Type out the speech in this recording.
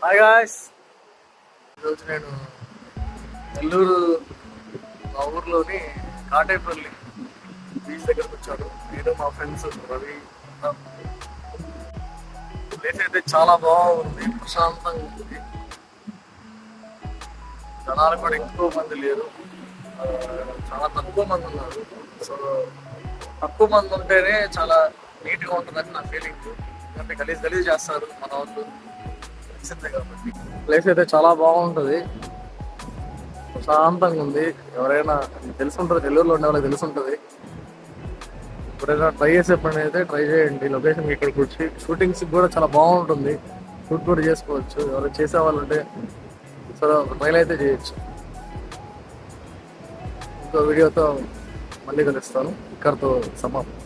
Hi guys, ఈరోజు నేను నెల్లూరు మా ఊర్లోని కాటేపల్లి బీచ్ దగ్గరకు వచ్చాను. నేను మా ఫ్రెండ్స్ రవి. ప్లేస్ అయితే చాలా బాగుంది, ప్రశాంతంగా ఉంది. జనాలు కూడా ఎక్కువ మంది లేరు, చాలా తక్కువ మంది ఉన్నారు. సో తక్కువ మంది ఉంటేనే చాలా నీట్గా ఉంటుందని నా ఫీలింగ్. ఎందుకంటే గలీజ్ చేస్తారు మన వాళ్ళు, తెలిసిందే కాబట్టి. ప్లేస్ అయితే చాలా బాగుంటుంది, ప్రశాంతంగా ఉంది. ఎవరైనా తెలుసుంటుంది, నెల్లూరులో ఉండే వాళ్ళకి తెలుసుంటుంది. ఎప్పుడైనా ట్రై చేసే పని అయితే ట్రై చేయండి. లొకేషన్ ఇక్కడికి వచ్చి షూటింగ్స్ కూడా చాలా బాగుంటుంది, షూట్ కూడా చేసుకోవచ్చు. ఎవరైనా చేసే వాళ్ళు ఉంటే సరే ట్రైల్ అయితే చేయొచ్చు. ఇంకో వీడియోతో మళ్ళీ కలుస్తాను. ఇక్కడితో సమాప్తం.